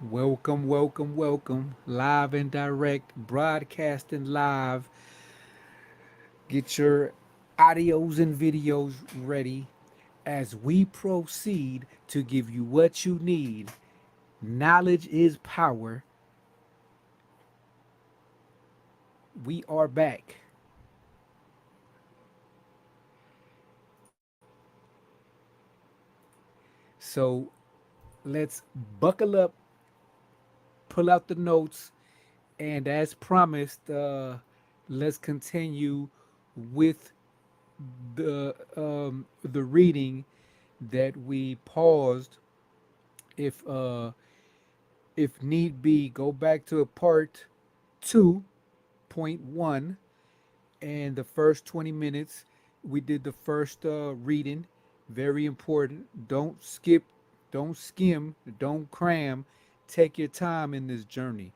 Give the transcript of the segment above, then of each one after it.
Welcome, welcome, welcome. Live and direct, broadcasting live. Get your audios and videos ready as we proceed to give you what you need. Knowledge is power. We are back. So let's buckle up, pull out the notes, and as promised, let's continue with the reading that we paused. If need be, go back to part 2.1, and the first 20 minutes we did the first reading. Very important. Don't skip, don't skim, don't cram. Take your time in this journey.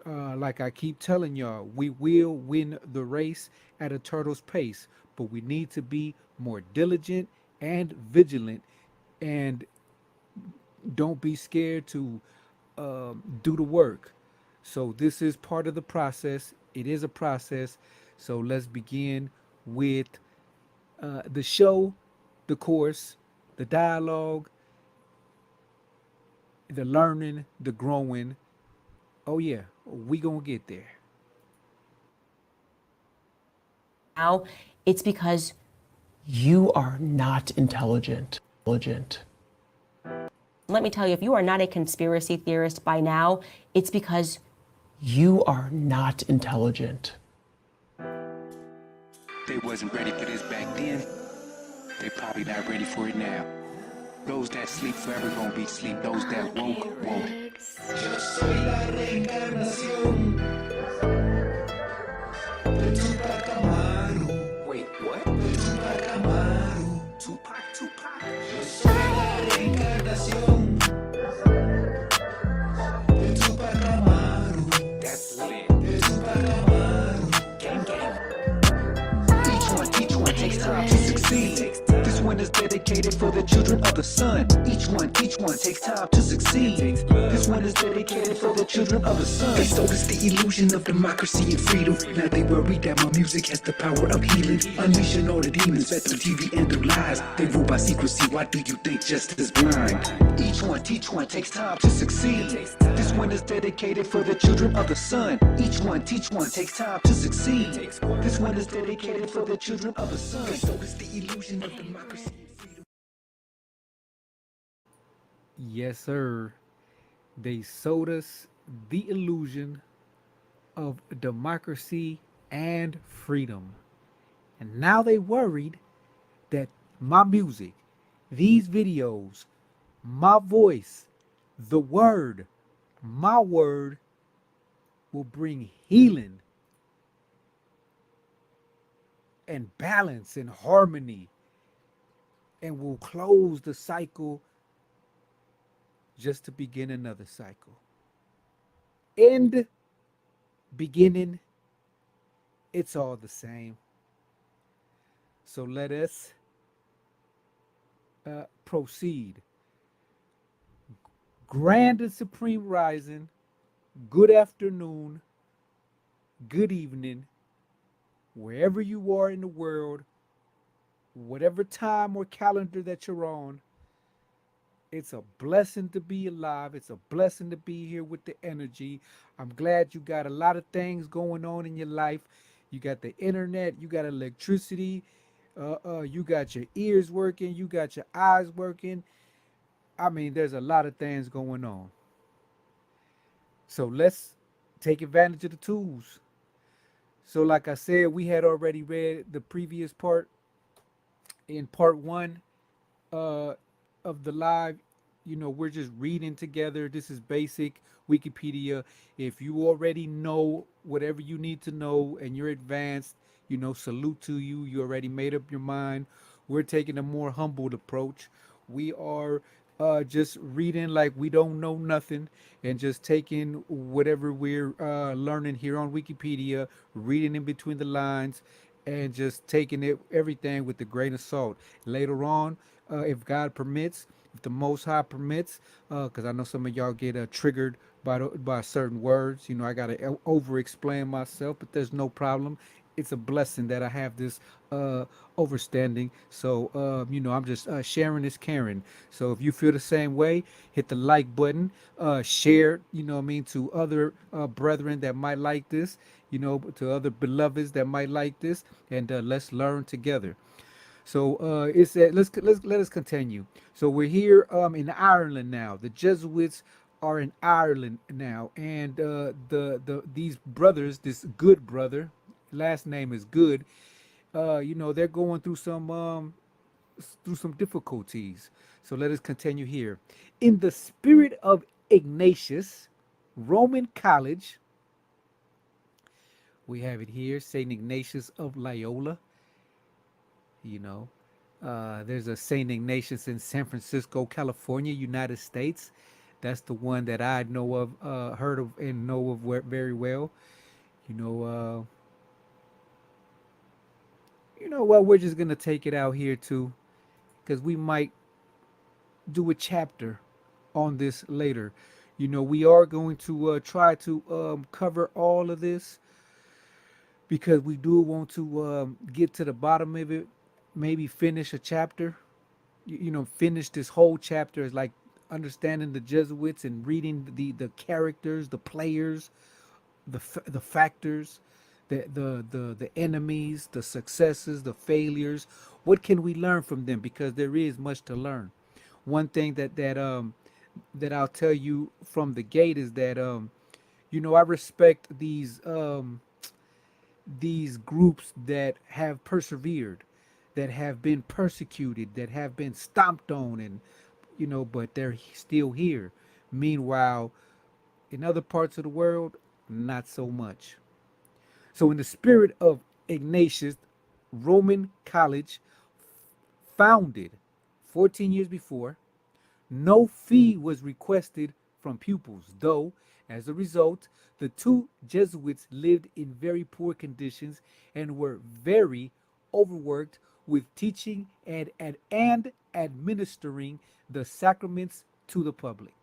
Like I keep telling y'all, we will win the race at a turtle's pace, but we need to be more diligent and vigilant, and don't be scared to do the work. So this is part of the process. It is a process. So let's begin with the show, the course, the dialogue, the learning, the growing. Oh yeah, we gonna get there. Now, it's because you are not intelligent. Let me tell you, if you are not a conspiracy theorist by now, it's because you are not intelligent. They wasn't ready for this back then. They probably not ready for it now. Those that sleep forever gonna be sleep. Those that woke, woke. Yo soy la reencarnación de Tupac Amaru. Wait, what? De Tupac Amaru. Tupac. Yo soy la reencarnación de Tupac Amaru. That's lit. De Tupac Amaru. Gang. Each one takes time to succeed. This one is dedicated for the children of the sun. Each one takes time to succeed. This one is dedicated for the children of the sun. They sold us the illusion of democracy and freedom. Now they worry that my music has the power of healing. Unleashing all the demons fed through TV and through lies. They rule by secrecy, why do you think justice is blind? Each one takes time to succeed. This one is dedicated for the children of the sun. Each one takes time to succeed. This one is dedicated for the children of the sun. They sold us the illusion of democracy and freedom. Yes, sir. They sold us the illusion of democracy and freedom. And now they worried that my music, these videos, my voice, the word, my word will bring healing and balance and harmony and will close the cycle just to begin another cycle. End, beginning, it's all the same. So let us proceed. Grand and supreme rising, good afternoon, good evening, wherever you are in the world, whatever time or calendar that you're on. It's a blessing to be alive. It's a blessing to be here with the energy. I'm glad you got a lot of things going on in your life. You got the internet, you got electricity, you got your ears working, you got your eyes working. I mean, there's a lot of things going on. So let's take advantage of the tools. So, like I said, we had already read the previous part in part one uh, of the live. You know, we're just reading together. This is basic Wikipedia. If you already know whatever you need to know and you're advanced, salute to you. You already made up your mind. We're taking a more humbled approach. We are just reading like we don't know nothing and just taking whatever we're learning here on Wikipedia, reading in between the lines, and just taking it everything with a grain of salt. Later on, if God permits, if the Most High permits, because I know some of y'all get triggered by certain words. I gotta over explain myself, but there's no problem. It's a blessing that I have this uh, overstanding. So I'm just sharing is caring. So if you feel the same way, hit the like button, share. What I mean, to other brethren that might like this. To other beloveds that might like this, and let's learn together. So it's let us continue. So we're here in Ireland now. The Jesuits are in Ireland now, and these brothers, this good brother, last name is Good. They're going through some difficulties. So let us continue here. In the spirit of Ignatius, Roman College, we have it here, Saint Ignatius of Loyola. you know. There's a St. Ignatius in San Francisco, California, United States. That's the one that I know of, heard of, and know of very well. You know, uh, well, we're just gonna take it out here too, because we might do a chapter on this later. We are going to try to cover all of this because we do want to get to the bottom of it. Maybe finish a chapter, finish this whole chapter is like understanding the Jesuits and reading the characters, the players, the factors, the enemies, the successes, the failures. What can we learn from them? Because there is much to learn. One thing that I'll tell you from the gate is that I respect these groups that have persevered, that have been persecuted, that have been stomped on, and but they're still here. Meanwhile, in other parts of the world, not so much. So, in the spirit of Ignatius, Roman College, founded 14 years before, no fee was requested from pupils, though, as a result, the two Jesuits lived in very poor conditions and were very overworked with teaching and administering the sacraments to the public.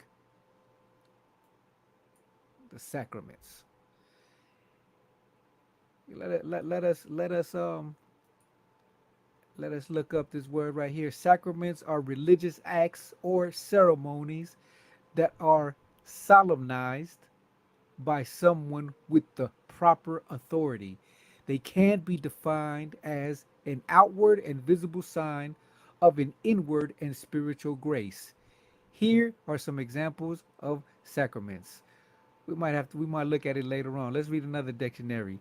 The sacraments. Let us look up this word right here. Sacraments are religious acts or ceremonies that are solemnized by someone with the proper authority. They can be defined as an outward and visible sign of an inward and spiritual grace. Here are some examples of sacraments. We might look at it later on. Let's read another dictionary.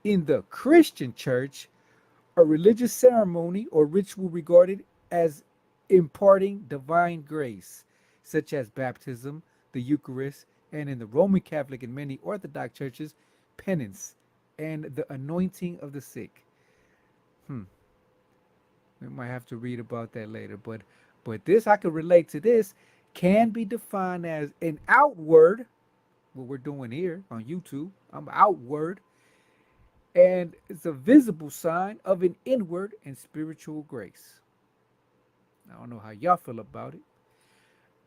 In the Christian church, a religious ceremony or ritual regarded as imparting divine grace, such as baptism, the Eucharist, and in the Roman Catholic and many Orthodox churches, penance and the anointing of the sick. Hmm. We might have to read about that later, but this I could relate to this can be defined as an outward, what we're doing here on YouTube. I'm outward, and it's a visible sign of an inward and spiritual grace. I don't know how y'all feel about it,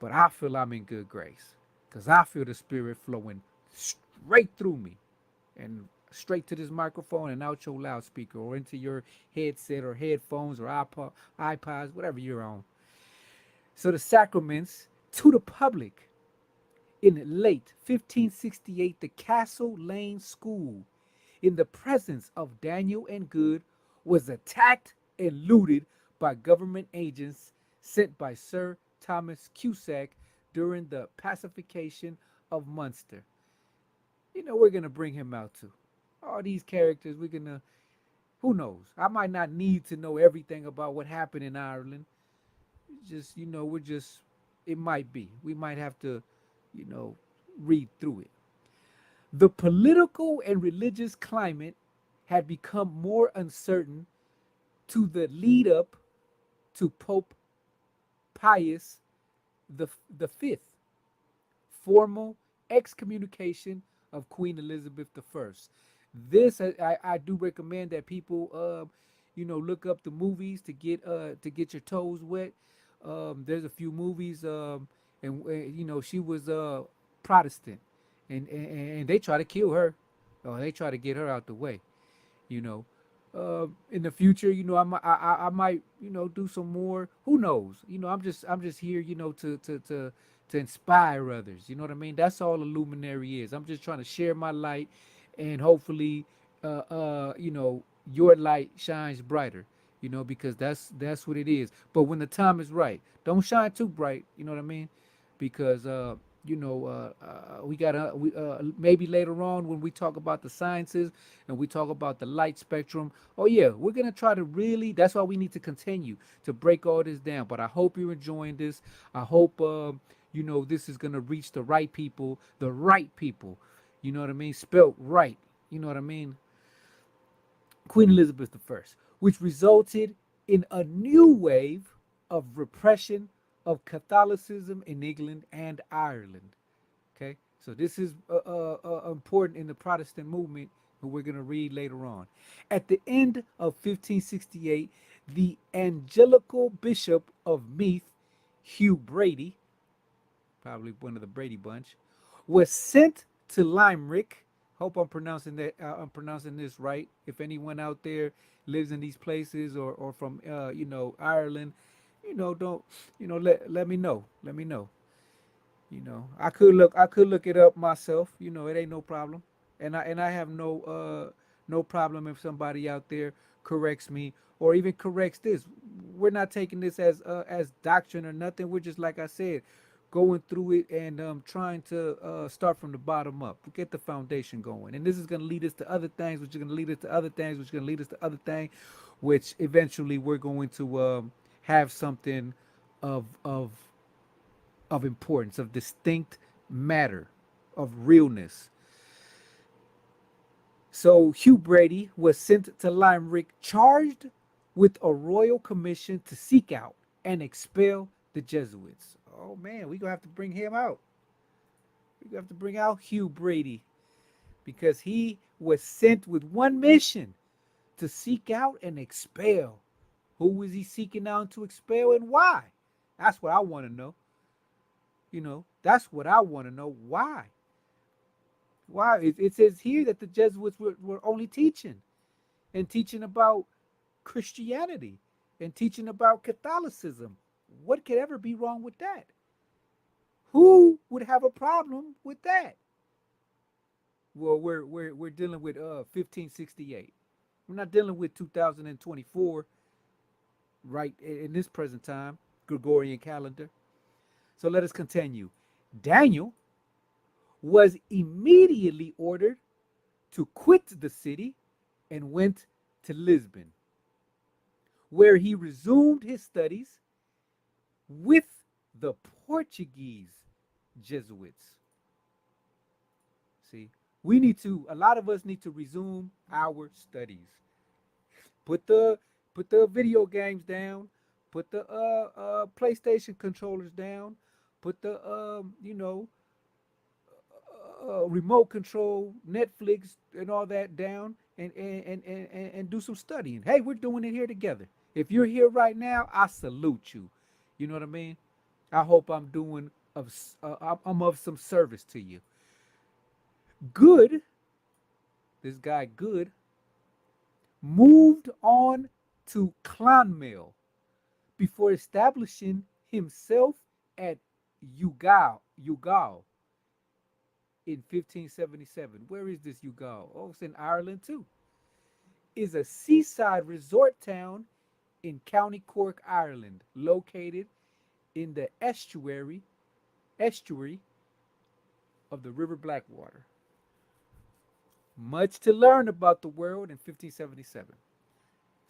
but I feel I'm in good grace because I feel the Spirit flowing straight through me and straight to this microphone and out your loudspeaker or into your headset or headphones or iPods, whatever you're on. So the sacraments to the public. In late 1568, the Castle Lane School, in the presence of Daniel and Good, was attacked and looted by government agents sent by Sir Thomas Cusack during the pacification of Munster. We're going to bring him out too. All these characters, we're going to, who knows? I might not need to know everything about what happened in Ireland. Just, it might be. We might have to, you know, read through it. The political and religious climate had become more uncertain to the lead up to Pope Pius the Fifth formal excommunication of Queen Elizabeth I. This I do recommend that people look up the movies to get your toes wet. There's a few movies, and you know she was Protestant, and they try to kill her, or they try to get her out the way. You know, in the future, you know, I might, you know, do some more. Who knows? You know, I'm just here, you know, to inspire others. You know what I mean? That's all a luminary is. I'm just trying to share my light, and hopefully, you know, your light shines brighter. You know, because that's what it is. But when the time is right, don't shine too bright. You know what I mean? Because you know, we gotta maybe later on when we talk about the sciences and we talk about the light spectrum. Oh yeah, we're gonna try to really. That's why we need to continue to break all this down. But I hope you're enjoying this. I hope you know this is gonna reach the right people, the right people. You know what I mean? Spelt right. You know what I mean? Queen Elizabeth I, which resulted in a new wave of repression of Catholicism in England and Ireland. Okay, so this is important in the Protestant movement, who we're going to read later on. At the end of 1568, the Angelical Bishop of Meath, Hugh Brady, probably one of the Brady bunch, was sent to Limerick. Hope I'm pronouncing that. I'm pronouncing this right. If anyone out there lives in these places or from you know Ireland, you know don't you know let me know. Let me know. You know, I could look it up myself. You know, it ain't no problem. And I have no problem if somebody out there corrects me or even corrects this. We're not taking this as doctrine or nothing. We're just like I said, going through it and trying to start from the bottom up. Get the foundation going. And this is going to lead us to other things, which are going to lead us to other things, which are going to lead us to other things, which eventually we're going to have something of importance, of distinct matter, of realness. So Hugh Brady was sent to Limerick charged with a royal commission to seek out and expel the Jesuits. Oh man, we're gonna have to bring him out. We're gonna have to bring out Hugh Brady because he was sent with one mission to seek out and expel. Who was he seeking out to expel and why? That's what I want to know. You know, that's what I want to know. Why? Why? It says here that the Jesuits were only teaching and teaching about Christianity and teaching about Catholicism. What could ever be wrong with that? Who would have a problem with that? Well, we're dealing with 1568. We're not dealing with 2024 right in this present time, Gregorian calendar. So let us continue. Daniel was immediately ordered to quit the city and went to Lisbon, where he resumed his studies with the Portuguese Jesuits. See, a lot of us need to resume our studies. Put the video games down, put the PlayStation controllers down, put the you know remote control, Netflix, and all that down, and do some studying. Hey, we're doing it here together. If you're here right now, I salute you. You know what I mean? I hope I'm of some service to you. Good, this guy Good, moved on to Clonmel before establishing himself at Youghal in 1577. Where is this Youghal? Oh, it's in Ireland too. Is a seaside resort town in County Cork, Ireland, located in the estuary of the River Blackwater. Much to learn about the world in 1577.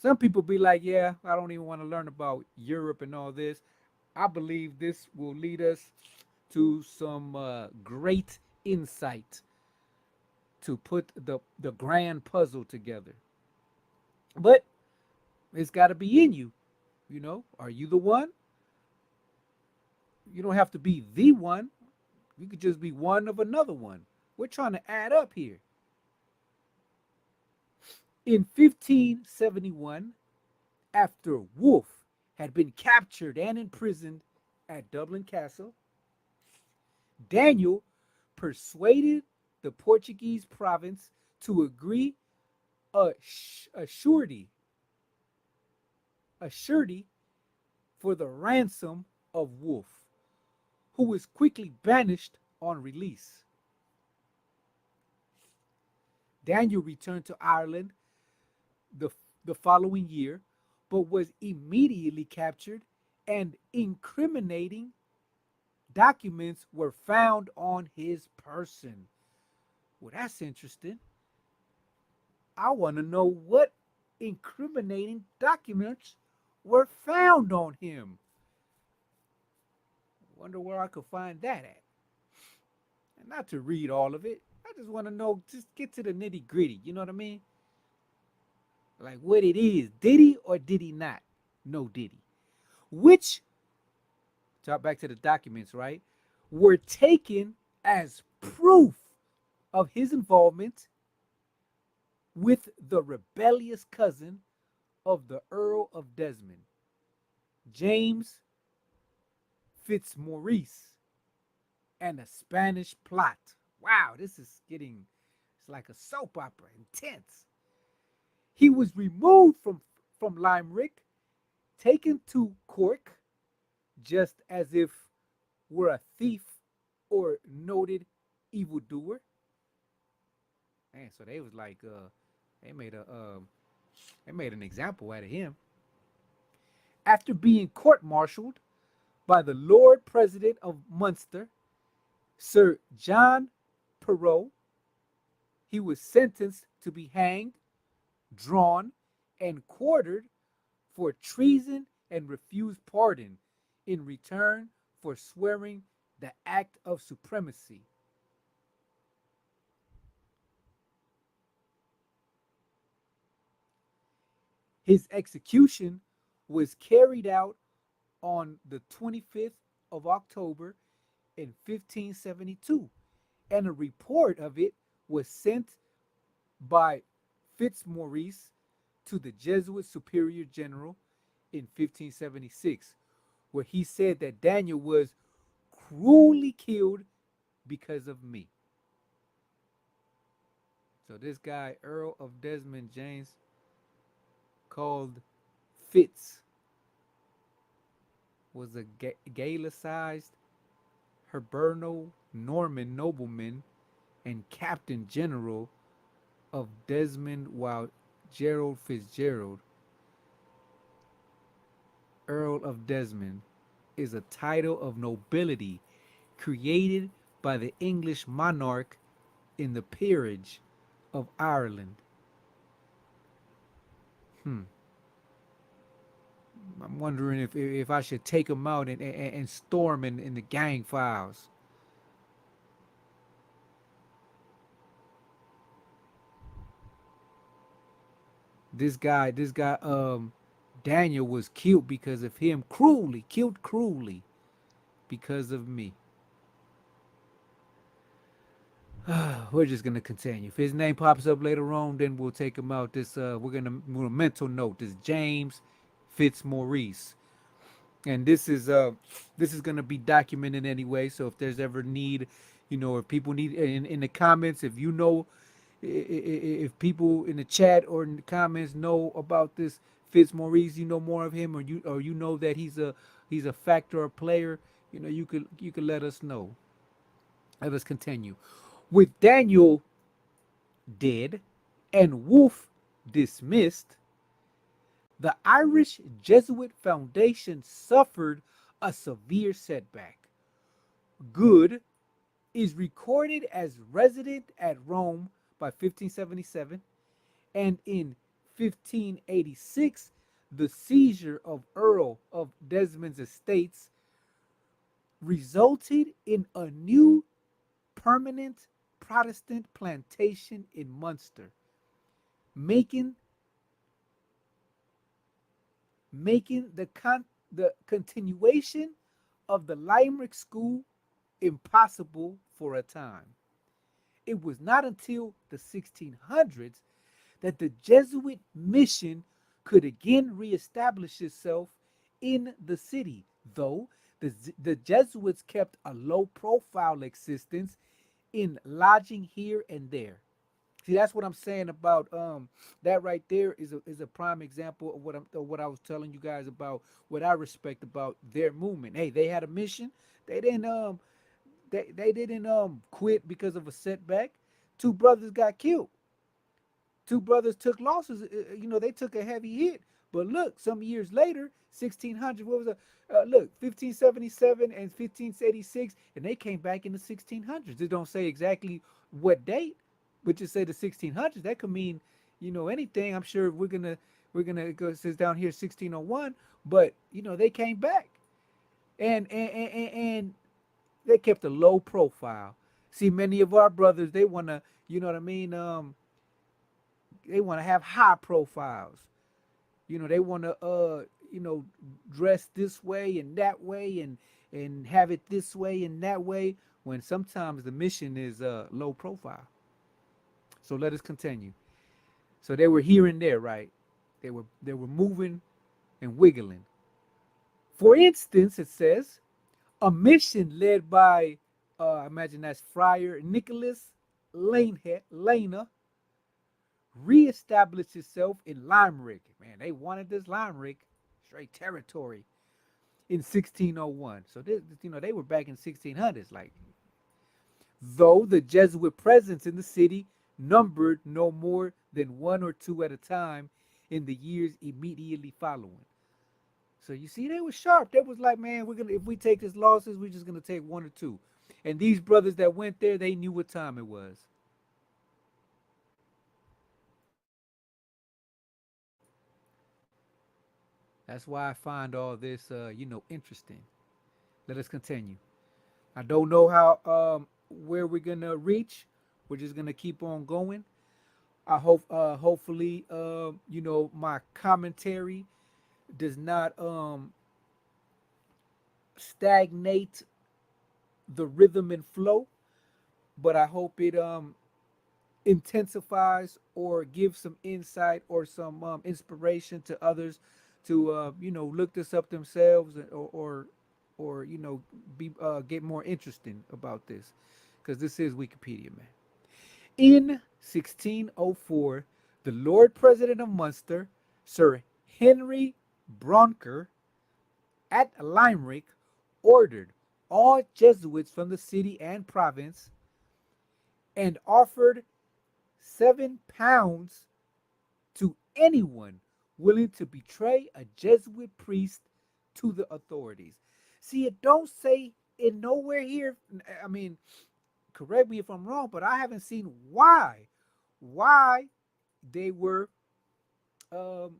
Some people be like, yeah, I don't even want to learn about Europe and all this. I believe this will lead us to some great insight to put the grand puzzle together. But it's got to be in you. You know, are you the one? You don't have to be the one. You could just be one of another one. We're trying to add up here. In 1571, after Wolfe had been captured and imprisoned at Dublin Castle, Daniel persuaded the Portuguese province to agree a surety for the ransom of Wolfe, who was quickly banished on release. Daniel returned to Ireland the, the following year, but was immediately captured, and incriminating documents were found on his person. Well, that's interesting. I want to know what incriminating documents were found on him. Wonder where I could find that at. And not to read all of it. I just want to know, just get to the nitty gritty. You know what I mean? Like what it is. Did he or did he not? No, did he? Which, talk back to the documents, right? Were taken as proof of his involvement with the rebellious cousin of the Earl of Desmond, James Fitzmaurice, and a Spanish plot. Wow, this is getting, it's like a soap opera, intense. He was removed from Limerick, taken to Cork, just as if were a thief or noted evildoer. Man, so they was like, they made a, they made an example out of him. After being court-martialed by the Lord President of Munster, Sir John Perrot, he was sentenced to be hanged, drawn, and quartered for treason and refused pardon in return for swearing the act of supremacy. His execution was carried out on the 25th of October in 1572, and a report of it was sent by Fitzmaurice to the Jesuit Superior General in 1576, where he said that Daniel was cruelly killed because of me. So this guy, Earl of Desmond James, called Fitz, was a Gaelicized Hiberno Norman nobleman and captain general of Desmond, while Gerald Fitzgerald, Earl of Desmond, is a title of nobility created by the English monarch in the peerage of Ireland. I'm wondering if I should take him out and storm in the gang files. This guy, Daniel was killed because of him, killed cruelly because of me. We're just gonna continue. If his name pops up later on, then we'll take him out. We're a mental note. This James Fitzmaurice, and this is gonna be documented anyway. So if there's ever need, if people need in the comments, if you know, if people in the chat or in the comments know about this Fitzmaurice, you know more of him, or you know that he's a factor or player, you could let us know. Let us continue. With Daniel dead and Wolfe dismissed, the Irish Jesuit Foundation suffered a severe setback. Good is recorded as resident at Rome by 1577, and in 1586, the seizure of Earl of Desmond's estates resulted in a new permanent Protestant plantation in Munster, making the continuation of the Limerick school impossible for a time. It was not until the 1600s that the Jesuit mission could again reestablish itself in the city, though the Jesuits kept a low profile existence in lodging here and there. See, that's what I'm saying about that right there is a prime example of what I was telling you guys about what I respect about their movement. Hey, they had a mission. They didn't they didn't quit because of a setback. Two brothers got killed. Two brothers took losses. They took a heavy hit. But look, some years later, 1600, what was it? Look, 1577 and 1586, and they came back in the 1600s. It don't say exactly what date, but just say the 1600s. That could mean, anything. I'm sure we're gonna go says down here 1601, but they came back, and they kept a low profile. See, many of our brothers, they wanna, you know what I mean. They want to have high profiles. They want to dress this way and that way and have it this way and that way when sometimes the mission is low profile. So let us continue. So they were here and there, right? They were moving and wiggling. For instance, it says a mission led by I imagine that's Friar Nicholas Lena reestablished itself in Limerick. Man, they wanted this Limerick, straight territory, in 1601. So they were back in 1600s. Like, though the Jesuit presence in the city numbered no more than one or two at a time in the years immediately following. So you see, they were sharp. They was like, man, if we take this losses, we're just gonna take one or two. And these brothers that went there, they knew what time it was. That's why I find all this, interesting. Let us continue. I don't know how where we're gonna reach. We're just gonna keep on going. I hope, hopefully, my commentary does not stagnate the rhythm and flow, but I hope it intensifies or gives some insight or some inspiration to others to look this up themselves or be get more interesting about this because this is Wikipedia, man. In 1604, the Lord President of Munster, Sir Henry Bronker, at Limerick, ordered all Jesuits from the city and province and offered £7 to anyone willing to betray a Jesuit priest to the authorities. See, it don't say in nowhere here. I mean, correct me if I'm wrong, but I haven't seen why they were um,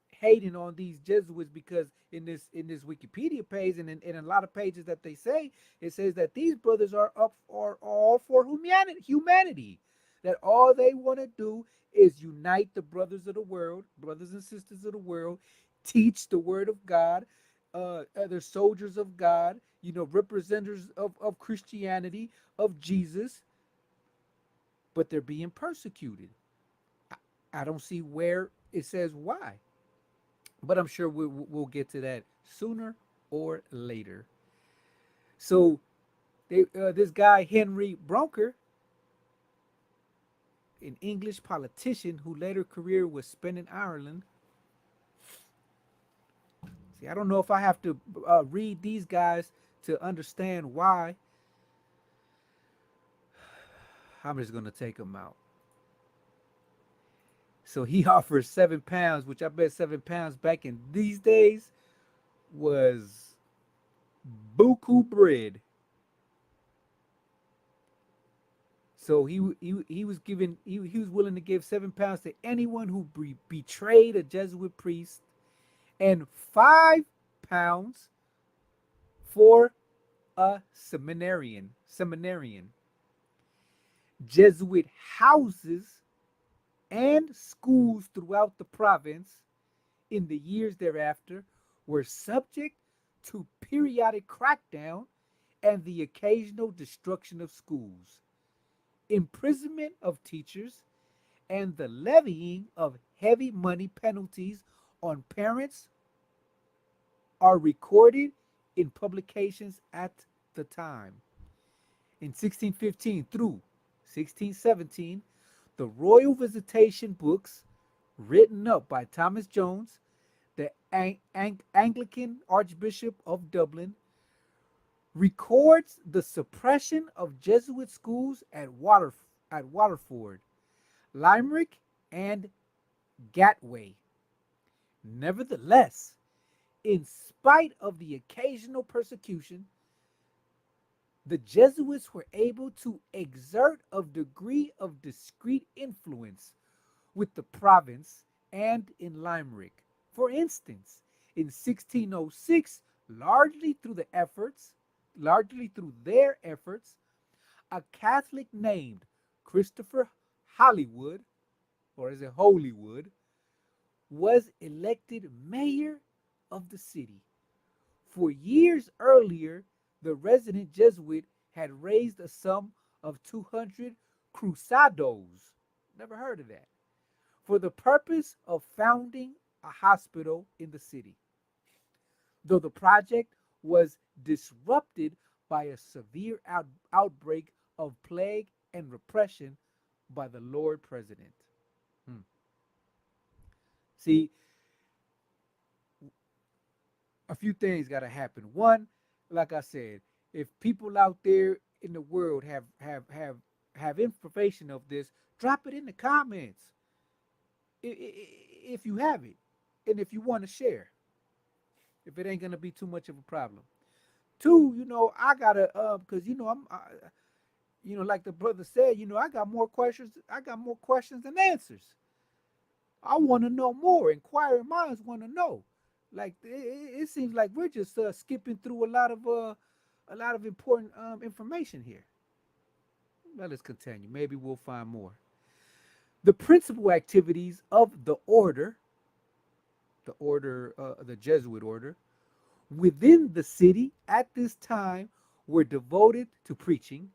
hating on these Jesuits because in this Wikipedia page and in a lot of pages that they say, it says that these brothers are all for humanity. That all they want to do is unite the brothers of the world, brothers and sisters of the world, teach the word of God, they're soldiers of God, representatives of Christianity, of Jesus, but they're being persecuted. I don't see where it says why. But I'm sure we'll get to that sooner or later. So this guy Henry Bronker, an English politician who later career was spent in Ireland. See, I don't know if I have to read these guys to understand why. I'm just gonna take them out. So he offers £7, which I bet £7 back in these days was buku bread. So he was giving he was willing to give £7 to anyone who betrayed a Jesuit priest, and £5 for a seminarian. Jesuit houses and schools throughout the province in the years thereafter were subject to periodic crackdown and the occasional destruction of schools, imprisonment of teachers, and the levying of heavy money penalties on parents are recorded in publications at the time. In 1615 through 1617, the Royal Visitation books, written up by Thomas Jones, the Anglican Archbishop of Dublin, records the suppression of Jesuit schools at Waterford, Limerick, and Gatway. Nevertheless, in spite of the occasional persecution, the Jesuits were able to exert a degree of discreet influence with the province and in Limerick. For instance, in 1606, largely through their efforts, a Catholic named Christopher Hollywood, or is it Holywood, was elected mayor of the city. For years earlier, the resident Jesuit had raised a sum of 200 cruzados, never heard of that, for the purpose of founding a hospital in the city, though the project was disrupted by a severe outbreak of plague and repression by the Lord President. Hmm. See, a few things got to happen. One, like I said, if people out there in the world have information of this, drop it in the comments if you have it, and if you want to share. If it ain't gonna be too much of a problem. Two, I gotta because like the brother said, I got more questions. I got more questions than answers. I want to know more. Inquiring minds want to know. Like it seems like we're just skipping through a lot of important information here. Let us continue. Maybe we'll find more. The principal activities of the Jesuit order, within the city at this time were devoted to preaching,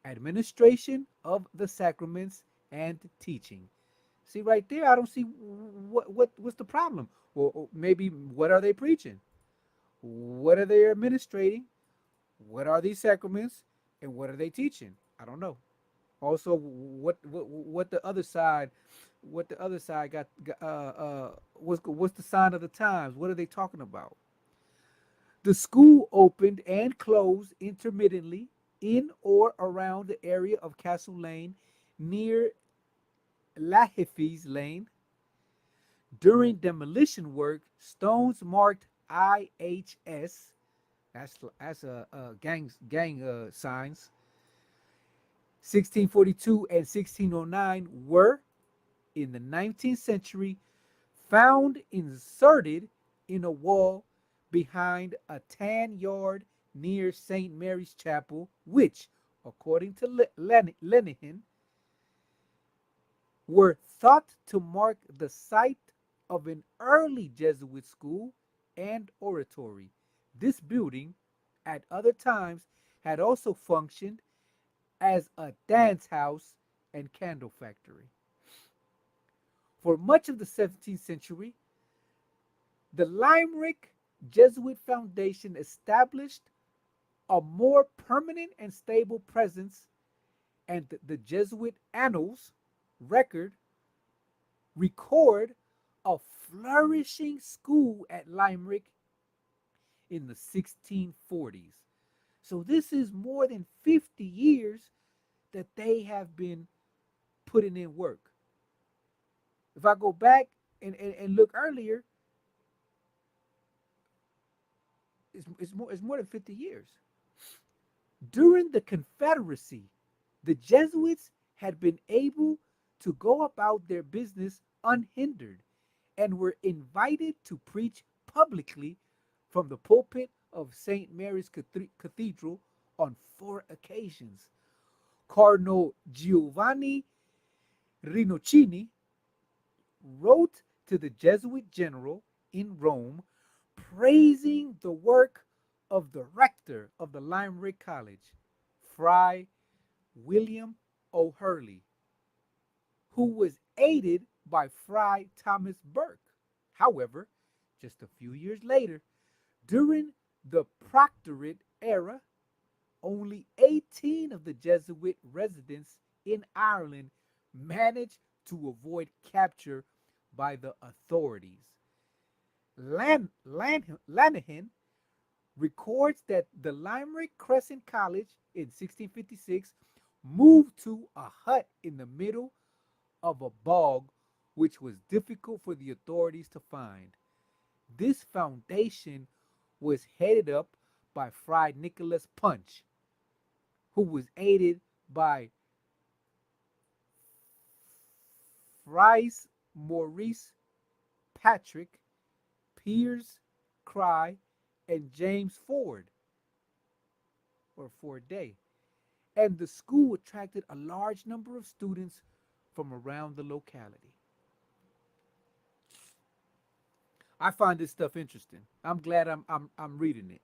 administration of the sacraments, and teaching. See right there, I don't see what's the problem. Or maybe what are they preaching? What are they administrating? What are these sacraments? And what are they teaching? I don't know. Also, what the other side, what's the sign of the times? What are they talking about? The school opened and closed intermittently in or around the area of Castle Lane near Lahife's Lane. During demolition work, stones marked IHS, that's a gang signs, 1642 and 1609 were, in the 19th century, found inserted in a wall behind a tan yard near St. Mary's Chapel, which, according to Lenihan, were thought to mark the site of an early Jesuit school and oratory. This building, at other times, had also functioned as a dance house and candle factory. For much of the 17th century, the Limerick Jesuit Foundation established a more permanent and stable presence, and the Jesuit Annals record a flourishing school at Limerick in the 1640s. So this is more than 50 years that they have been putting in work. If I go back and look earlier, it's more than 50 years. During the Confederacy, the Jesuits had been able to go about their business unhindered and were invited to preach publicly from the pulpit of St. Mary's Cathedral on 4 occasions. Cardinal Giovanni Rinuccini wrote to the Jesuit general in Rome praising the work of the rector of the Limerick College, Fry William O'Hurley, who was aided by Fry Thomas Burke. However, just a few years later, During the Proctorate era, only 18 of the Jesuit residents in Ireland managed to avoid capture by the authorities. Lanahan records that the Limerick Crescent College in 1656 moved to a hut in the middle of a bog, which was difficult for the authorities to find. This foundation was headed up by Fry Nicholas Punch, who was aided by Fries Maurice Patrick, Piers Cry, and James Ford, or Ford Day. And the school attracted a large number of students from around the locality. I find this stuff interesting. I'm glad I'm reading it.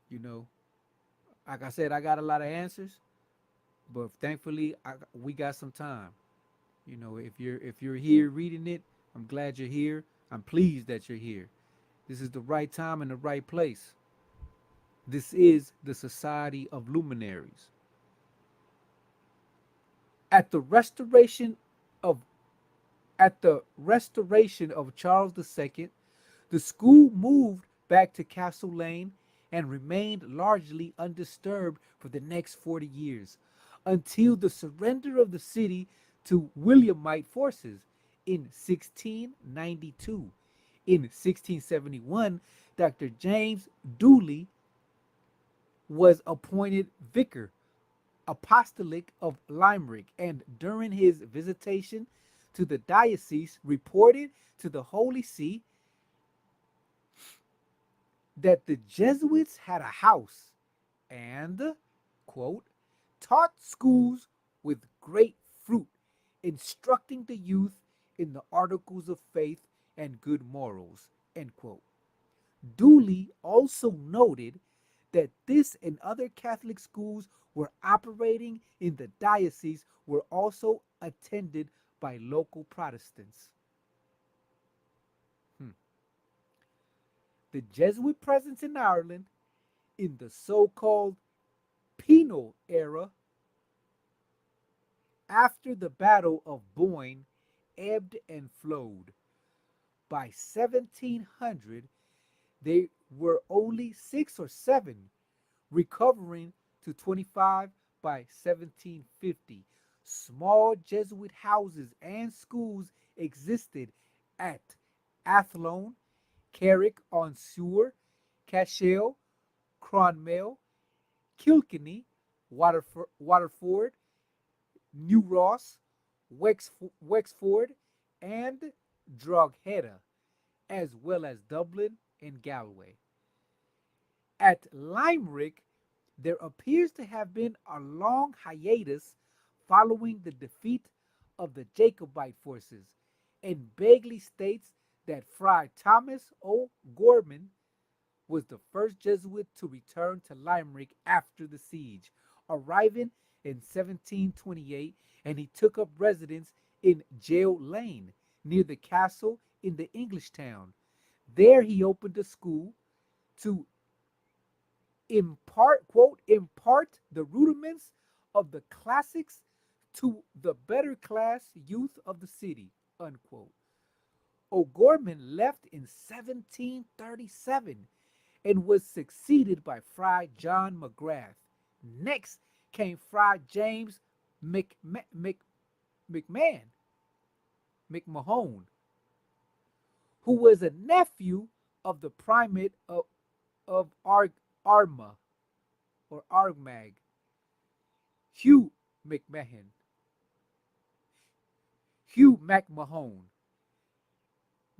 You know, like I said, I got a lot of answers, but thankfully we got some time. You know, if you're here reading it, I'm glad you're here. I'm pleased that you're here. This is the right time and the right place. This is the Society of Luminaries. At the restoration of at the restoration of Charles II, the school moved back to Castle Lane and remained largely undisturbed for the next 40 years, until the surrender of the city to Williamite forces in 1692. In 1671, Dr. James Dooley was appointed vicar apostolic of Limerick, and during his visitation to the diocese reported to the Holy See that the Jesuits had a house and, quote, taught schools with great fruit, instructing the youth in the articles of faith and good morals, end quote. Dooley also noted that this and other Catholic schools were operating in the diocese were also attended by local Protestants. Hmm. The Jesuit presence in Ireland in the so called penal era after the Battle of Boyne ebbed and flowed. By 1700, they were only 6 or 7, recovering to 25 by 1750. Small Jesuit houses and schools existed at Athlone, Carrick on Suir, Cashel, Clonmel, Kilkenny, Waterford, New Ross, Wexford, and Drogheda, as well as Dublin and Galway. At Limerick, there appears to have been a long hiatus following the defeat of the Jacobite forces, and Begley states that Fry Thomas O'Gorman was the first Jesuit to return to Limerick after the siege, arriving in 1728, and he took up residence in Jail Lane, near the castle in the English town. There he opened a school to impart the rudiments of the classics to the better class youth of the city, unquote. O'Gorman left in 1737 and was succeeded by Fry John McGrath. Next came Fry James McMahon, McMahon, who was a nephew of the primate of Armagh or Armagh, Hugh McMahon, Hugh McMahon.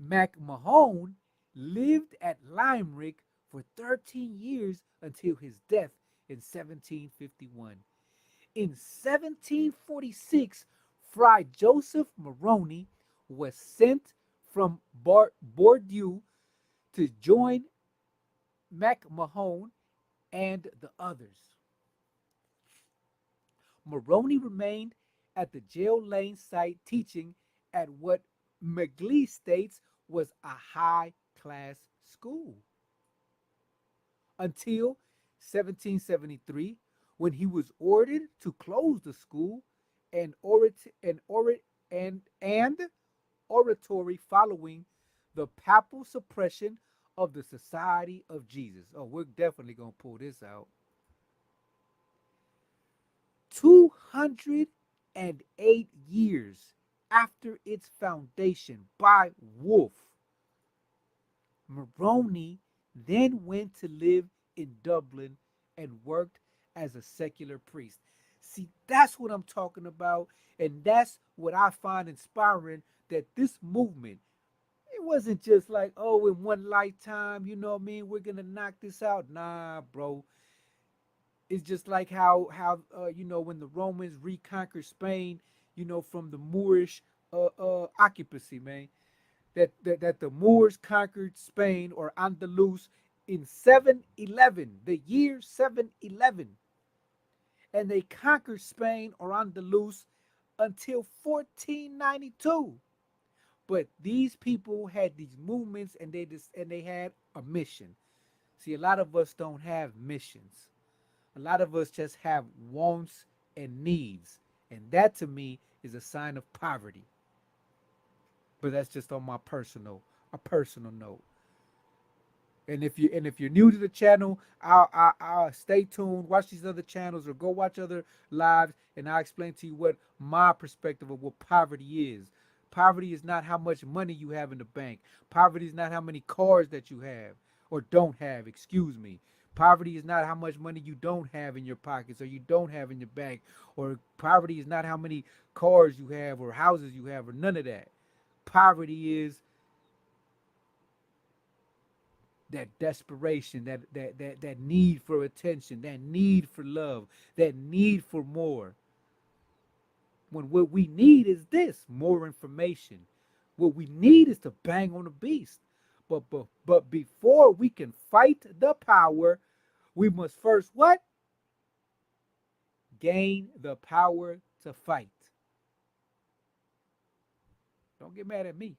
McMahon lived at Limerick for 13 years until his death in 1751. In 1746, Fry Joseph Maroney was sent from Bordeaux to join McMahon and the others. Maroney remained at the Jail Lane site teaching at what McGlee states was a high class school until 1773 when he was ordered to close the school and and oratory following the papal suppression of the Society of Jesus. Oh, we're definitely going to pull this out. 208 years after its foundation by Wolfe, Moroni then went to live in Dublin and worked as a secular priest. See, that's what I'm talking about, and that's what I find inspiring, that this movement, it wasn't just like, oh, in one lifetime, you know what I mean, we're gonna knock this out. Nah, bro. It's just like how when the Romans reconquered Spain, from the Moorish occupancy, man. That the Moors conquered Spain, or Andalus, in 711, the year 711, and they conquered Spain or Andalus until 1492. But these people had these movements, and they had a mission. See, a lot of us don't have missions. A lot of us just have wants and needs, and that to me is a sign of poverty. But that's just on my personal note. And if you're new to the channel, I'll stay tuned, watch these other channels, or go watch other lives, and I'll explain to you what my perspective of what poverty is. Poverty is not how much money you have in the bank. Poverty is not how many cars that you have or don't have, excuse me. Poverty is not how much money you don't have in your pockets or you don't have in your bank. Or poverty is not how many cars you have or houses you have, or none of that. Poverty is that desperation, that need for attention, that need for love, that need for more. When what we need is this, more information. What we need is to bang on the beast. But before we can fight the power, we must first what? Gain the power to fight. Don't get mad at me.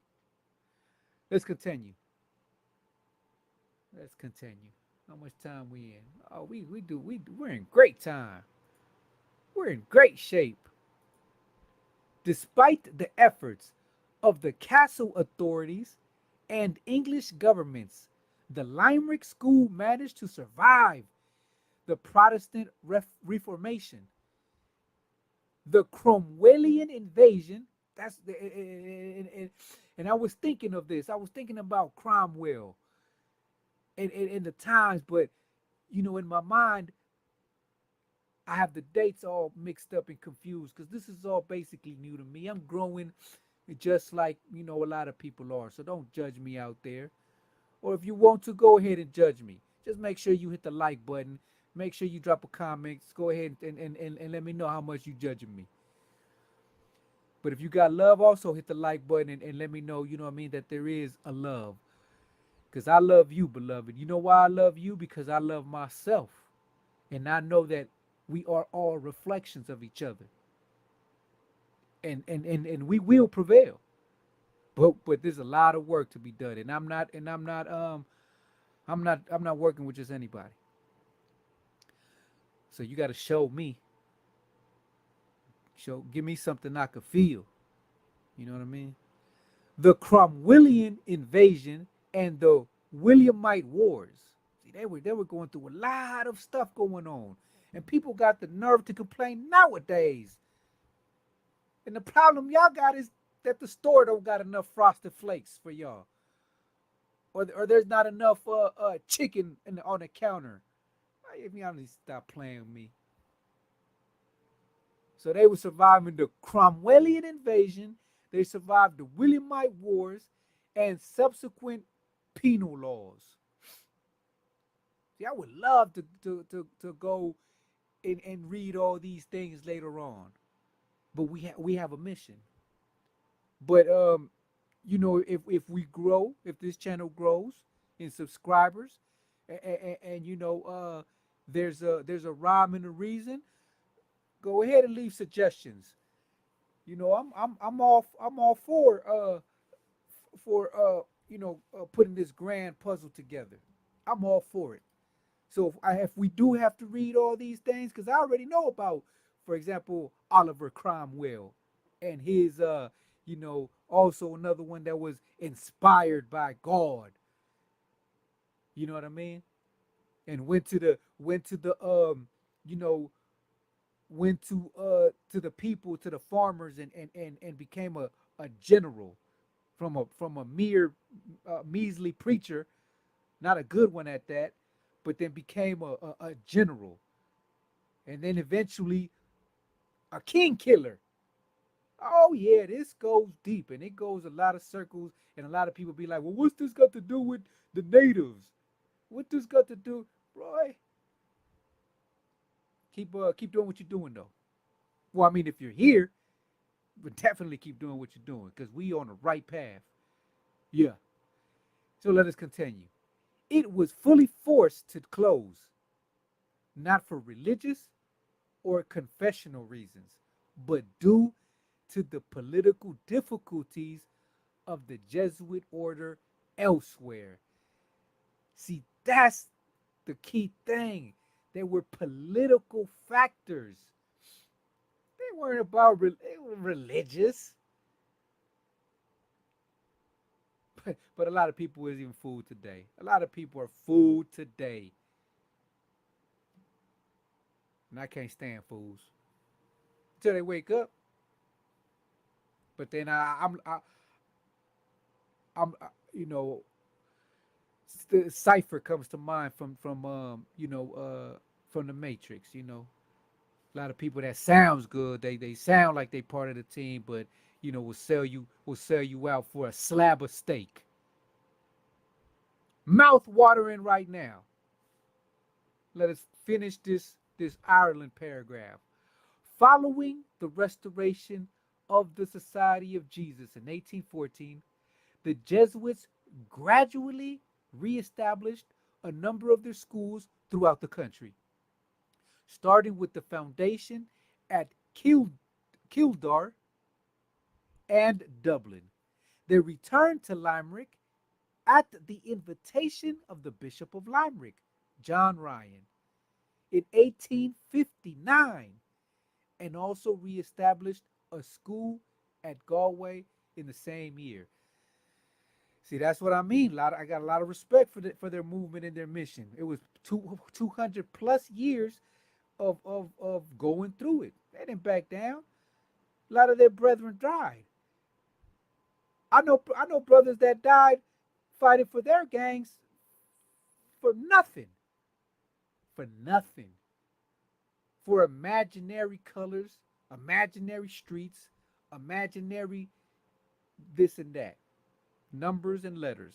Let's continue. Let's continue. How much time we in? Oh, we're in great time. We're in great shape. Despite the efforts of the castle authorities and English governments, the Limerick school managed to survive the Protestant Reformation. The Cromwellian invasion, that's the, and I was thinking of this. I was thinking about Cromwell and the times, but in my mind, I have the dates all mixed up and confused because this is all basically new to me. I'm growing just like, a lot of people are. So don't judge me out there. Or if you want to, go ahead and judge me. Just make sure you hit the like button. Make sure you drop a comment. Just go ahead and let me know how much you judging me. But if you got love, also hit the like button and let me know, that there is a love. Because I love you, beloved. You know why I love you? Because I love myself. And I know that we are all reflections of each other. And we will prevail. But there's a lot of work to be done. And I'm not working with just anybody. So you gotta show me. Give me something I could feel. You know what I mean? The Cromwellian invasion and the Williamite Wars. See, they were going through a lot of stuff going on. And people got the nerve to complain nowadays. And the problem y'all got is that the store don't got enough frosted flakes for y'all. Or there's not enough chicken on the counter. If y'all need to stop playing with me. So they were surviving the Cromwellian invasion. They survived the Williamite Wars and subsequent penal laws. See, I would love to go and read all these things later on. But we have a mission. But if we grow, if this channel grows in subscribers, and there's a rhyme and a reason, go ahead and leave suggestions. I'm all for putting this grand puzzle together. I'm all for it. So if we do have to read all these things, because I already know about, for example, Oliver Cromwell and his, also another one that was inspired by God. You know what I mean? And you know, went to the people, to the farmers, and became a general from a mere measly preacher, not a good one at that, but then became a general, and then eventually a king killer. Oh yeah, this goes deep, and it goes a lot of circles, and a lot of people be like, "Well, what's this got to do with the natives? What this got to do, Roy?" Keep doing what you're doing though. Well, I mean, if you're here, but definitely keep doing what you're doing because we on the right path. Yeah. So let us continue. It was fully forced to close, not for religious or confessional reasons, but due to the political difficulties of the Jesuit order elsewhere. See, that's the key thing. There were political factors. They weren't about they were religious. But a lot of people is even fooled today. A lot of people are fooled today. And I can't stand fools until they wake up. But then you know, the cipher comes to mind from the Matrix. A lot of people that sounds good. They sound like they part of the team, but will sell you out for a slab of steak. Mouth watering right now. Let us finish this Ireland paragraph. Following the restoration of the Society of Jesus in 1814, the Jesuits gradually reestablished a number of their schools throughout the country, starting with the foundation at Kildare and Dublin. They returned to Limerick at the invitation of the Bishop of Limerick, John Ryan, in 1859, and also reestablished a school at Galway in the same year. See, that's what I mean. I got a lot of respect for their movement and their mission. It was 200 plus years of going through it. They didn't back down. A lot of their brethren died. I know brothers that died fighting for their gangs for nothing, for nothing, for imaginary colors, imaginary streets, imaginary this and that, numbers and letters.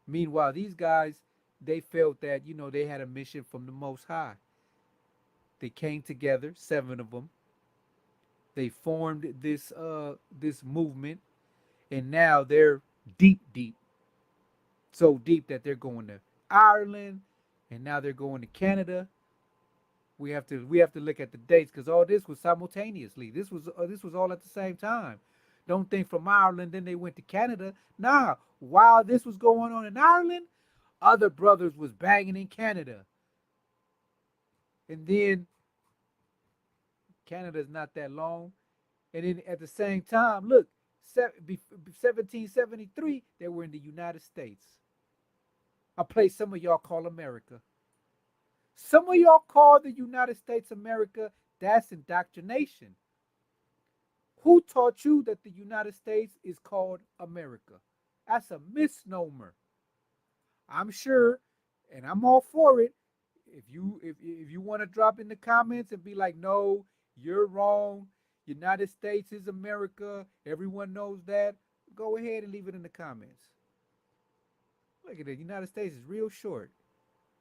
Meanwhile, these guys, they felt that they had a mission from the Most High. They came together, seven of them. They formed this movement, and now they're deep, deep, so deep that they're going to Ireland, and now they're going to Canada. We have to look at the dates because all this was simultaneously. This was all at the same time. Don't think from Ireland, then they went to Canada. Nah, while this was going on in Ireland, other brothers was banging in Canada, and then Canada's not that long. And then at the same time, look, 1773, they were in the United States. A place some of y'all call America. Some of y'all call the United States America. That's indoctrination. Who taught you that the United States is called America? That's a misnomer. I'm sure, and I'm all for it. If you want to drop in the comments and be like, no, you're wrong. United States is America. Everyone knows that. Go ahead and leave it in the comments. Look at it. United States is real short.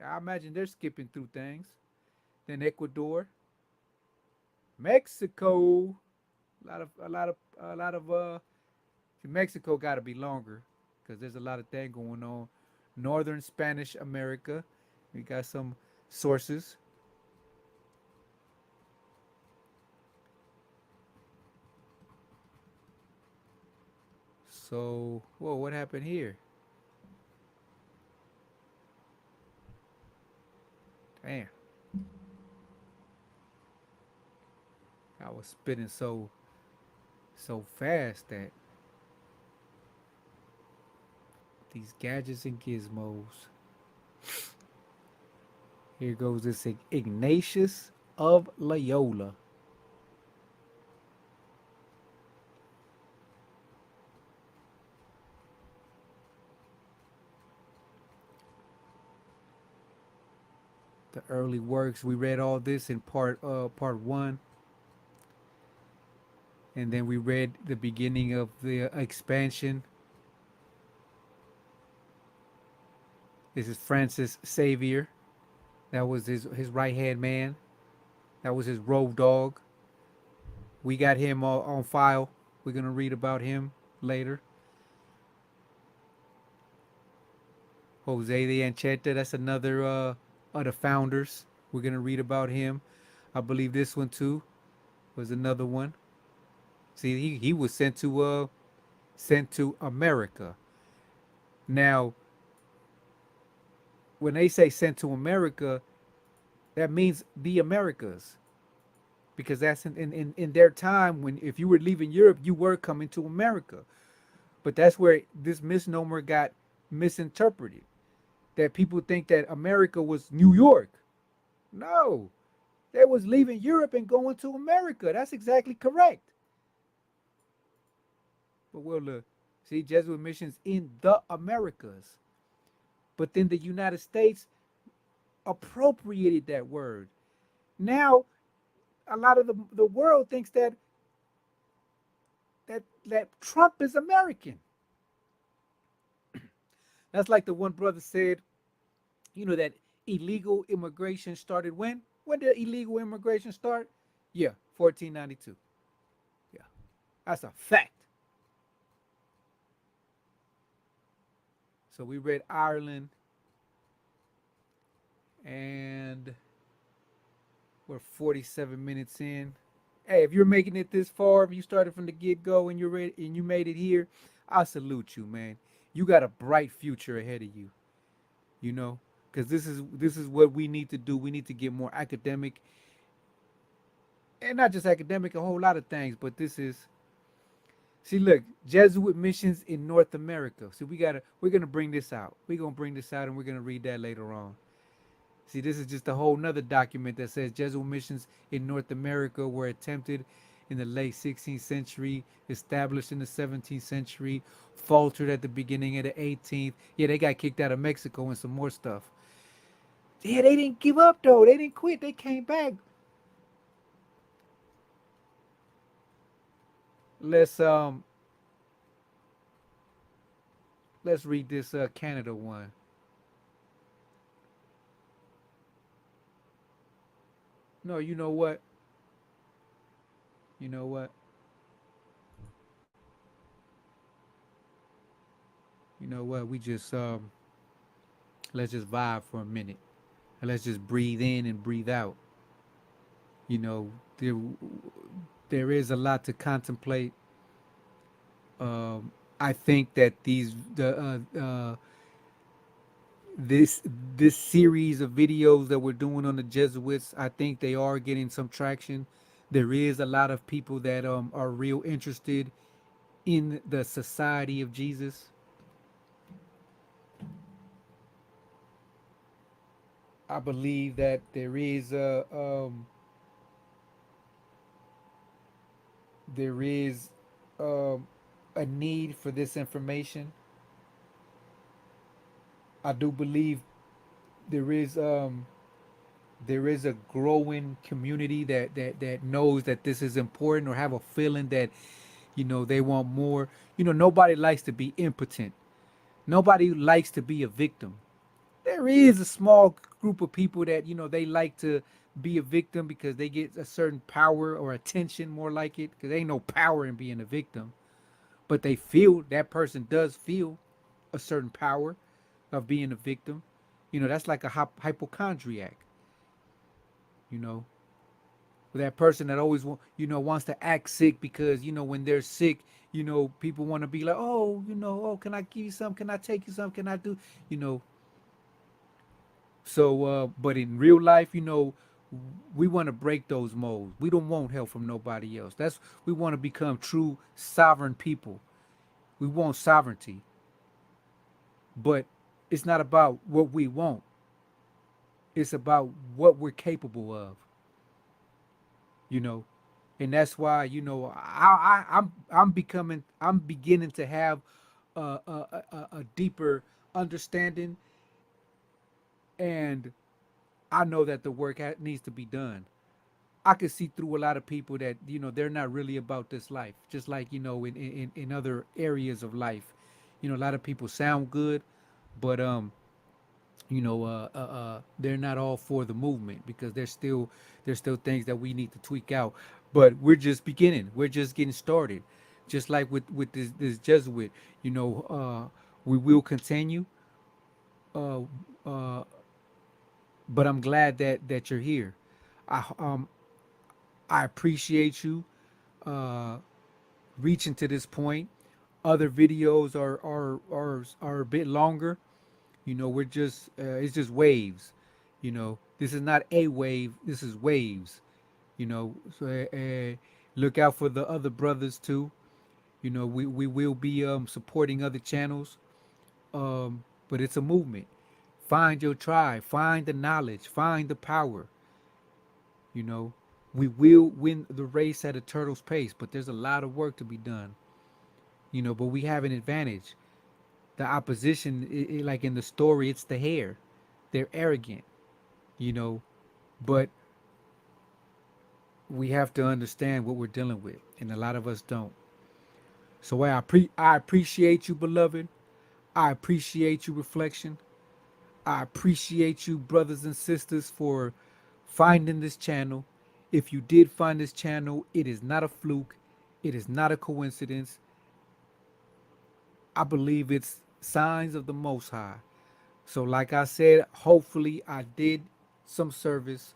I imagine they're skipping through things. Then Ecuador, Mexico, a lot of Mexico got to be longer because there's a lot of thing going on. Northern Spanish America, we got some sources. So, whoa, what happened here? Damn, I was spinning so fast that these gadgets and gizmos. Here goes this Ignatius of Loyola. The early works. We read all this in part one, and then we read the beginning of the expansion. This is Francis Xavier. That was his right hand man. That was his road dog. We got him on file. We're gonna read about him later. Jose de Ancheta. That's another of the founders. We're gonna read about him. I believe this one too was another one. See, he was sent to America. Now, when they say sent to America, that means the Americas, because that's in their time, when if you were leaving Europe, you were coming to America. But that's where this misnomer got misinterpreted. That people think that America was New York. No, they was leaving Europe and going to America. That's exactly correct. But we'll look. See, Jesuit missions in the Americas. But then the United States appropriated that word. Now, a lot of the world thinks that Trump is American. That's like the one brother said, that illegal immigration started when? When did illegal immigration start? Yeah, 1492. Yeah, that's a fact. So we read Ireland, and we're 47 minutes in. Hey, if you're making it this far, if you started from the get go and you're ready and you made it here, I salute you, man. You got a bright future ahead of you. You know, because this is what we need to do. We need to get more academic, and not just academic, a whole lot of things. But this is, see, look, Jesuit missions in North America. So we're gonna bring this out. We're gonna bring this out, and we're gonna read that later on. See, this is just a whole nother document that says Jesuit missions in North America were attempted in the late 16th century, established in the 17th century, faltered at the beginning of the 18th. Yeah, they got kicked out of Mexico and some more stuff. Yeah, they didn't give up though. They didn't quit. They came back. Let's um let's read this Canada one. No, you know what? You know what? You know what? We just let's just vibe for a minute. And let's just breathe in and breathe out. You know, there is a lot to contemplate. I think that these the this this series of videos that we're doing on the Jesuits, I think they are getting some traction. There is a lot of people that are real interested in the Society of Jesus. I believe that there is um, a need for this information. I do believe there is um, there is a growing community that knows that this is important, or have a feeling that they want more. Nobody likes to be impotent. Nobody likes to be a victim. There is a small group of people that they like to be a victim because they get a certain power or attention, more like it, because there ain't no power in being a victim, but they feel, that person does feel a certain power of being a victim. That's like a hypochondriac. you know that person that always wants to act sick because when they're sick, people want to be like, oh, oh, can I give you some? Can I take you some? Can I do, you know? So, but in real life, we want to break those molds. We don't want help from nobody else. We want to become true sovereign people. We want sovereignty, but it's not about what we want. It's about what we're capable of. You know, and that's why I'm beginning to have a deeper understanding, and I know that the work needs to be done. I can see through a lot of people that they're not really about this life, just like in other areas of life. A lot of people sound good, but they're not all for the movement because there's still things that we need to tweak out. But we're just beginning. We're just getting started. Just like with this Jesuit, we will continue. Uh, uh, but I'm glad that you're here. I appreciate you uh, reaching to this point. Other videos are a bit longer. We're just it's just waves. This is not a wave. This is waves. So look out for the other brothers too. We will be supporting other channels. But it's a movement. Find your tribe. Find the knowledge. Find the power. You know, we will win the race at a turtle's pace, but there's a lot of work to be done. But we have an advantage. The opposition, like in the story, it's the hare. They're arrogant, you know, but we have to understand what we're dealing with, and a lot of us don't. So I appreciate you, beloved. I appreciate you, reflection. I appreciate you, brothers and sisters, for finding this channel. If you did find this channel, it is not a fluke. It is not a coincidence. I believe it's signs of the Most High. So, like I said, hopefully I did some service.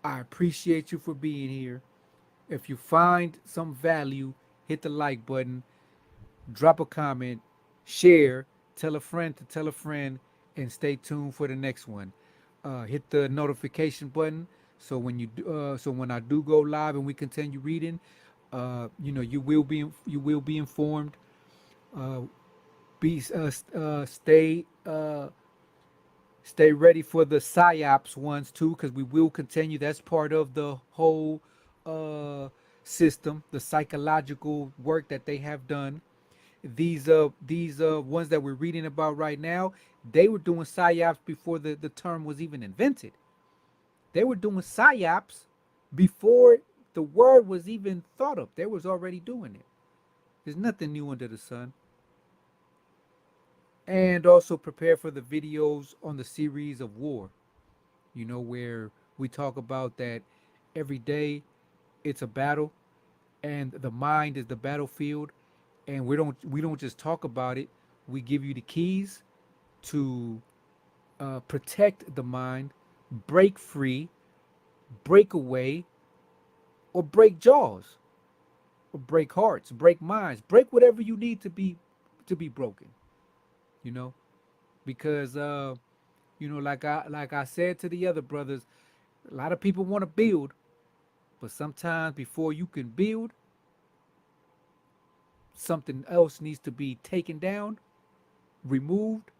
I appreciate you for being here. If you find some value, hit the like button, drop a comment, share, tell a friend to tell a friend, and stay tuned for the next one. Hit the notification button so when I do go live and we continue reading, you will be informed. Uh, be stay ready for the psyops ones too, because we will continue. That's part of the whole uh, system, the psychological work that they have done. These ones that we're reading about right now, they were doing psyops before the term was even invented. They were doing psyops before the word was even thought of. They was already doing it. There's nothing new under the sun. And also prepare for the videos on the series of war, where we talk about that every day it's a battle and the mind is the battlefield, and we don't just talk about it. We give you the keys to protect the mind, break free, break away, or break jaws, or break hearts, break minds, break whatever you need to be broken. You know, because like I said to the other brothers, a lot of people want to build, but sometimes before you can build, something else needs to be taken down, removed,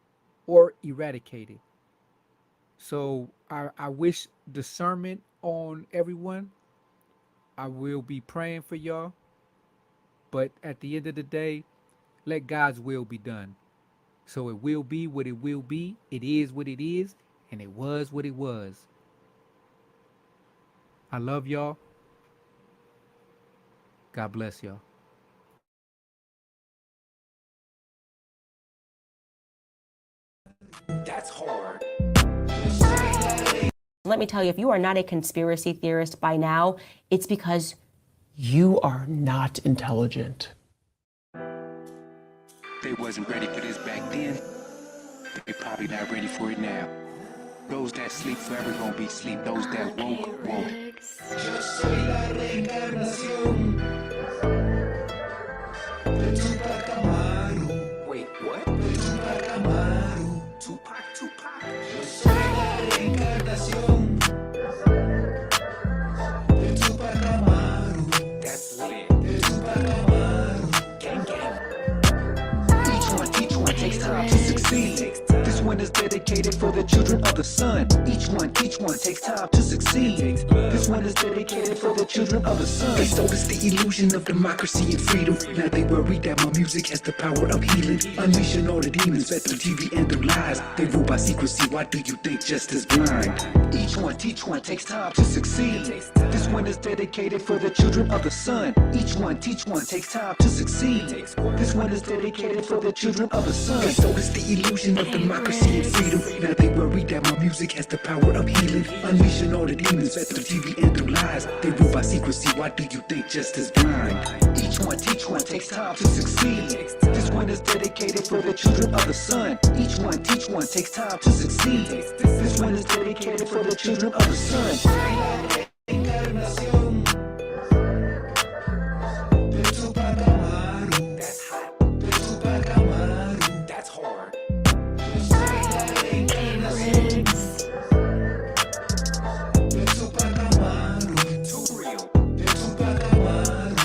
or eradicated. So I wish discernment on everyone. I will be praying for y'all, but at the end of the day, let God's will be done. So it will be what it will be. It is what it is, and it was what it was. I love y'all. God bless y'all. That's hard. Let me tell you, if you are not a conspiracy theorist by now, it's because you are not intelligent. They wasn't ready for this back then. They probably not ready for it now. Those that sleep forever gonna be sleep. Those that woke, woke. Yo soy la reencarnación de Tupac Amaru. Wait, what? De Tupac Amaru. Tupac, Tupac. Yo soy la reencarnación de Tupac Amaru. That's lit. De Tupac Amaru. Gang, gang. Each one takes time to succeed. This one is dedicated for the children of the sun. Each one takes time to succeed. This one is dedicated for the children of the sun. They sold us the illusion of democracy and freedom. Now they worry that my music has the power of healing. Unleashing all the demons fed through TV and through lies. They rule by secrecy, why do you think justice blind? Each one takes time to succeed. This one is dedicated for the children of the sun. Each one takes time to succeed. This one is dedicated for the children of the sun. They sold us the illusion of democracy and freedom. Now they worry that my music has the power of healing. Unleashing all the demons fed through TV and through lies. They rule by secrecy, why do you think justice blind? Each one takes time to succeed. This one is dedicated for the children of the sun. Each one takes time to succeed. This one is dedicated for the children of the sun. Reencarnación de Tupac Amaru. That's hot. De Tupac Amaru. That's hard. Yo soy la reencarnación de Tupac Amaru. Too real. De Tupac Amaru.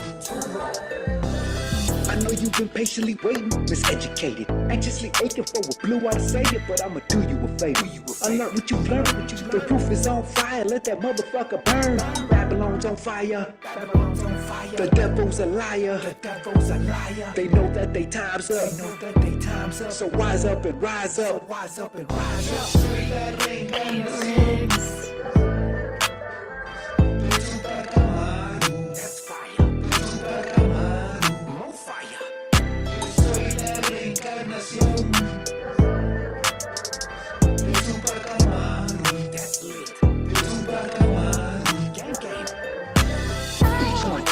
I know you've been patiently waiting, miseducated, anxiously aching for a blue eye to say it, but I'ma do you a favor. Unlearn what you've learned. The proof is on fire. Let that motherfucker burn. Babylon's on fire. The devil's a liar. They know that they time's up. So rise up and rise up. Yo soy la reencarnación de Tupac Amaru. That's fire. De Tupac Amaru. More fire. Yo soy la reencarnación de Tupac Amaru. That's lit. De Tupac Amaru. Gang, gang.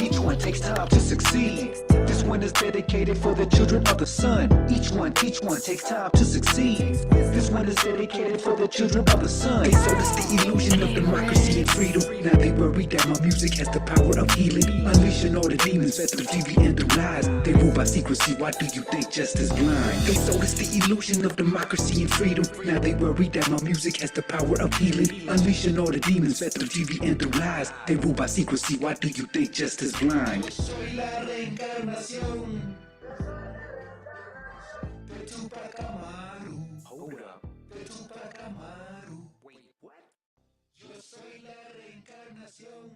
Each one takes time to succeed. This one is dedicated for the children of the sun. Each one takes time to succeed. This one is dedicated for the children of the sun. They sold us the illusion of democracy and freedom. Now they worry that my music has the power of healing. Unleashing all the demons fed through TV and through lies. They rule by secrecy, why do you think justice blind? They sold us the illusion of democracy and freedom. Now they worry that my music has the power of healing. Unleashing all the demons fed through TV and through lies. They rule by secrecy, why do you think justice blind? Soy la reencarnación de Tupac Amaru. Hold up. De Tupac Amaru. Wait, what? Yo soy la reencarnación